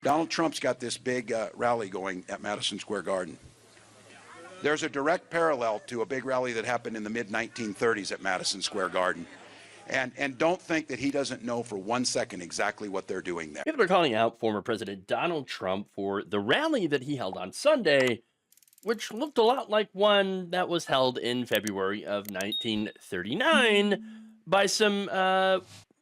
Donald Trump's got this big rally going at Madison Square Garden. There's a direct parallel to a big rally that happened in the mid-1930s at Madison Square Garden. And don't think that he doesn't know for 1 second exactly what they're doing there. People are calling out former President Donald Trump for the rally that he held on Sunday, which looked a lot like one that was held in February of 1939 by some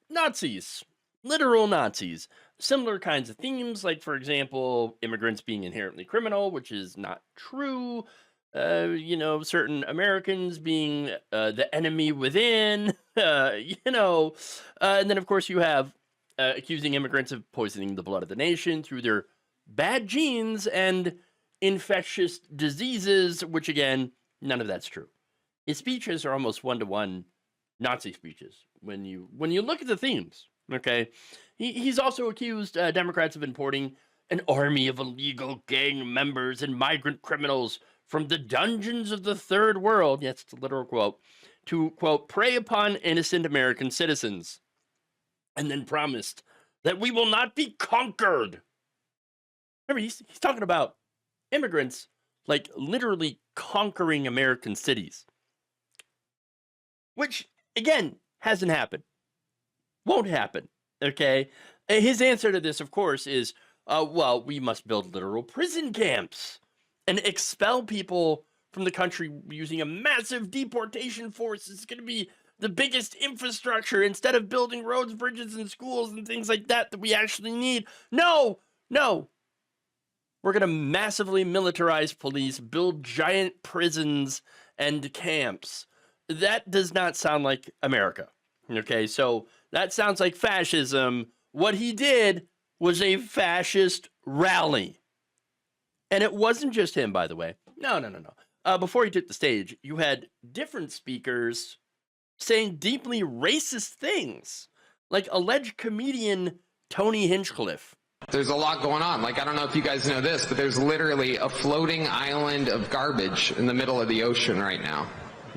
Nazis, literal Nazis. Similar kinds of themes, like, for example, immigrants being inherently criminal, which is not true. Certain Americans being the enemy within, and then, of course, you have accusing immigrants of poisoning the blood of the nation through their bad genes and infectious diseases, which, again, none of that's true. His speeches are almost one-to-one Nazi speeches when you look at the themes, okay? He's also accused Democrats of importing an army of illegal gang members and migrant criminals from the dungeons of the third world, yes, it's a literal quote, to, quote, prey upon innocent American citizens, and then promised that we will not be conquered. Remember, he's talking about immigrants, like, literally conquering American cities. Which, again, hasn't happened. Won't happen, okay? His answer to this, of course, is, we must build literal prison camps and expel people from the country using a massive deportation force. It's going to be the biggest infrastructure instead of building roads, bridges, and schools and things like that we actually need. No. We're going to massively militarize police, build giant prisons and camps. That does not sound like America. Okay, so that sounds like fascism. What he did was a fascist rally. And it wasn't just him, by the way. No. Before he took the stage, you had different speakers saying deeply racist things, like alleged comedian Tony Hinchcliffe. There's a lot going on. Like, I don't know if you guys know this, but there's literally a floating island of garbage in the middle of the ocean right now.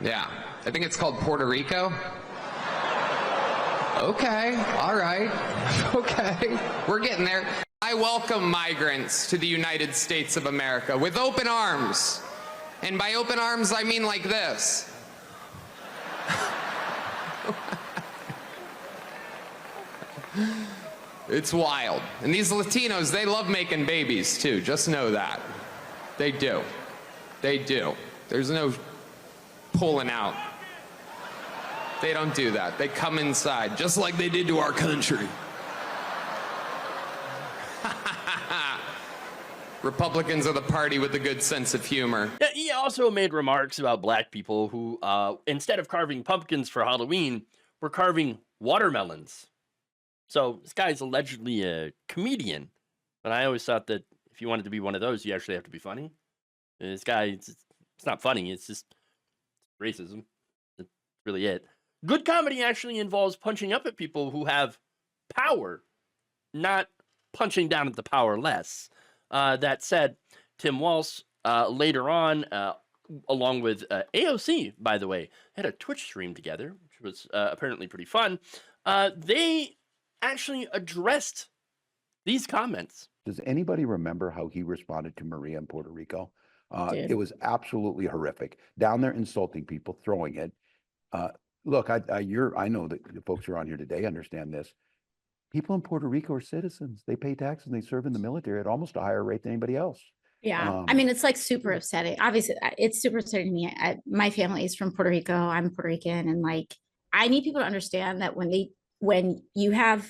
Yeah. I think it's called Puerto Rico. Okay. All right. Okay. We're getting there. I welcome migrants to the United States of America with open arms. And by open arms, I mean like this. It's wild. And these Latinos, they love making babies too. Just know that. They do. They do. There's no pulling out. They don't do that. They come inside, just like they did to our country. Republicans are the party with a good sense of humor. Yeah, he also made remarks about black people who, instead of carving pumpkins for Halloween, were carving watermelons. So this guy's allegedly a comedian, but I always thought that if you wanted to be one of those, you actually have to be funny. This guy, it's not funny. It's just racism. That's really it. Good comedy actually involves punching up at people who have power, not punching down at the powerless. That said, Tim Walz later on, along with AOC, by the way, had a Twitch stream together, which was apparently pretty fun. They actually addressed these comments. Does anybody remember how he responded to Maria in Puerto Rico? It was absolutely horrific. Down there insulting people, throwing it. Look, I know that the folks who are on here today understand this. People in Puerto Rico are citizens. They pay taxes and they serve in the military at almost a higher rate than anybody else. Yeah. I mean, it's like super upsetting. Obviously, it's super upsetting to me. My family is from Puerto Rico. I'm Puerto Rican. And like, I need people to understand that when you have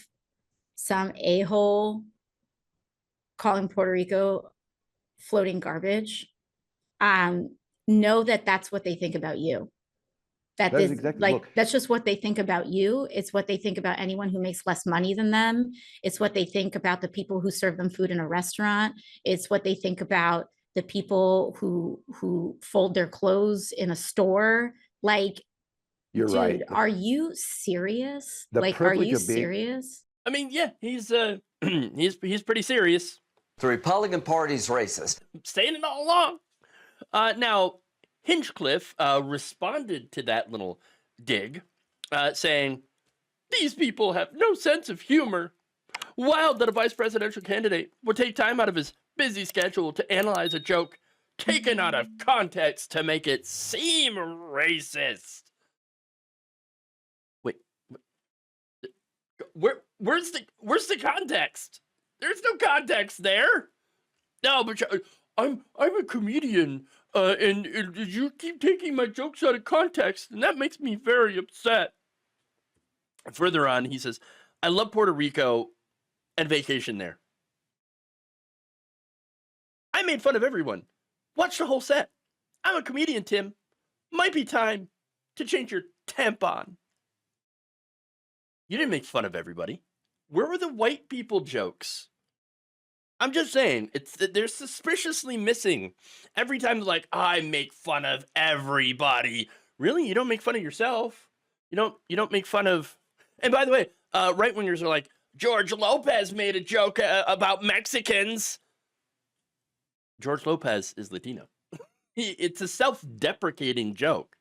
some a-hole calling Puerto Rico floating garbage, know that that's what they think about you. That is exactly, like, look, that's just what they think about you. It's what they think about anyone who makes less money than them. It's what they think about the people who serve them food in a restaurant. It's what they think about the people who fold their clothes in a store. Like, you're dude, right. Are you serious? Like, are you serious? I mean, yeah, he's he's pretty serious. The Republican Party's racist. Saying it all along. Now, Hinchcliffe responded to that little dig, saying, "These people have no sense of humor. Wild that a vice presidential candidate would take time out of his busy schedule to analyze a joke taken out of context to make it seem racist. Wait, where's the context? There's no context there. No, but I'm a comedian, and you keep taking my jokes out of context, and that makes me very upset. Further on, he says, I love Puerto Rico and vacation there. I made fun of everyone. Watch the whole set. I'm a comedian, Tim. Might be time to change your tampon. You didn't make fun of everybody. Where were the white people jokes? I'm just saying, they're suspiciously missing. Every time they're like, I make fun of everybody. Really? You don't make fun of yourself? You don't make fun of... And by the way, right-wingers are like, George Lopez made a joke about Mexicans. George Lopez is Latino. It's a self-deprecating joke,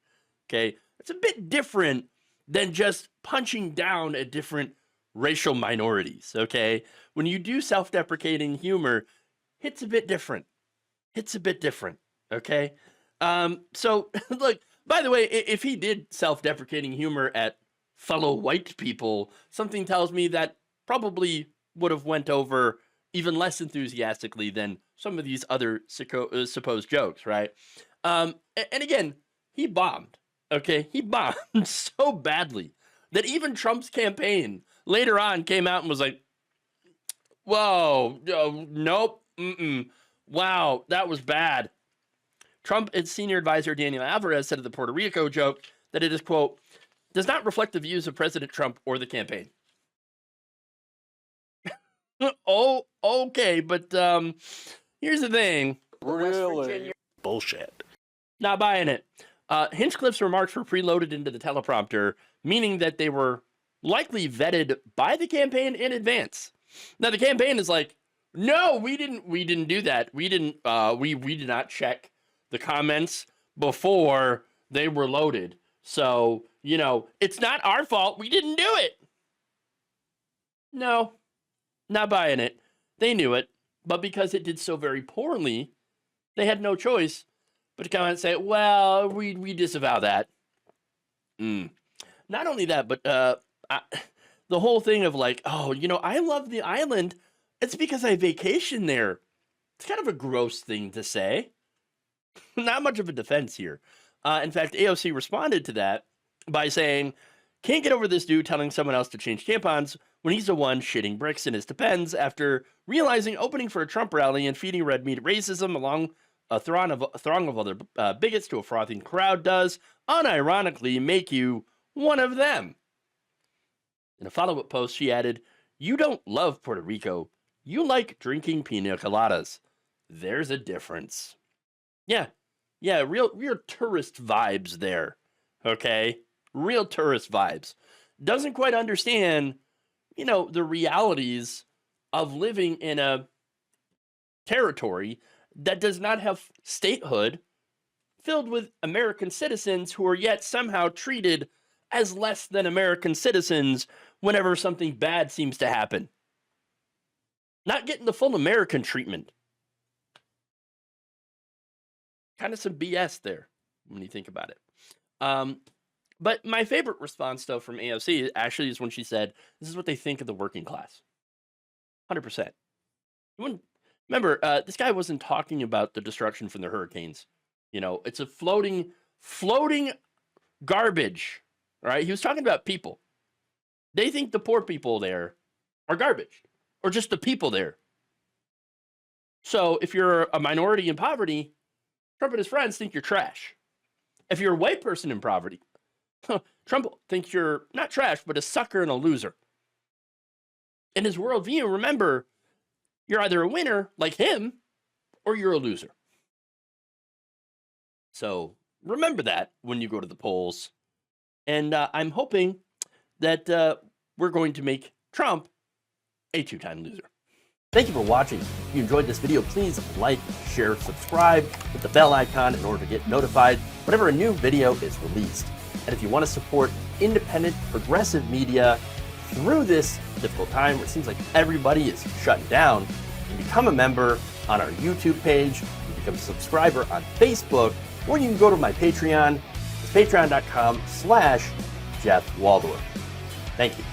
okay? It's a bit different than just punching down at different racial minorities, okay? When you do self-deprecating humor, it's a bit different. It's a bit different, okay? So, look, by the way, if he did self-deprecating humor at fellow white people, something tells me that probably would have went over even less enthusiastically than some of these other supposed jokes, right? And again, he bombed, okay? He bombed so badly that even Trump's campaign later on came out and was like, whoa, nope, wow, that was bad. Trump and senior advisor Daniel Alvarez said of the Puerto Rico joke that it is, quote, does not reflect the views of President Trump or the campaign. Oh, okay, but here's the thing. Really? Bullshit. Not buying it. Hinchcliffe's remarks were preloaded into the teleprompter, meaning that they were likely vetted by the campaign in advance. Now the campaign is like, no, we didn't do that. We did not check the comments before they were loaded. So, it's not our fault. We didn't do it. No, not buying it. They knew it, but because it did so very poorly, they had no choice but to come out and say, well, we disavow that. Not only that, but the whole thing of like, oh, I love the island. It's because I vacation there. It's kind of a gross thing to say. Not much of a defense here. In fact, AOC responded to that by saying, can't get over this dude telling someone else to change tampons when he's the one shitting bricks in his Depends after realizing opening for a Trump rally and feeding red meat racism along a throng of other bigots to a frothing crowd does unironically make you one of them. In a follow-up post, she added, you don't love Puerto Rico. You like drinking pina coladas. There's a difference. Yeah, real tourist vibes there, okay? Real tourist vibes. Doesn't quite understand, the realities of living in a territory that does not have statehood, filled with American citizens who are yet somehow treated as less than American citizens whenever something bad seems to happen. Not getting the full American treatment. Kind of some BS there when you think about it. But my favorite response, though, from AOC actually is when she said, this is what they think of the working class. 100%. Remember, this guy wasn't talking about the destruction from the hurricanes. It's a floating garbage, right? He was talking about people. They think the poor people there are garbage, or just the people there. So if you're a minority in poverty, Trump and his friends think you're trash. If you're a white person in poverty, Trump thinks you're not trash, but a sucker and a loser. In his worldview, remember, you're either a winner like him, or you're a loser. So remember that when you go to the polls. And I'm hoping that we're going to make Trump a two-time loser. Thank you for watching. If you enjoyed this video, please like, share, subscribe, hit the bell icon in order to get notified whenever a new video is released. And if you want to support independent, progressive media through this difficult time where it seems like everybody is shutting down, you can become a member on our YouTube page, you can become a subscriber on Facebook, or you can go to my Patreon. It's patreon.com/Jeff Waldorf. Thank you.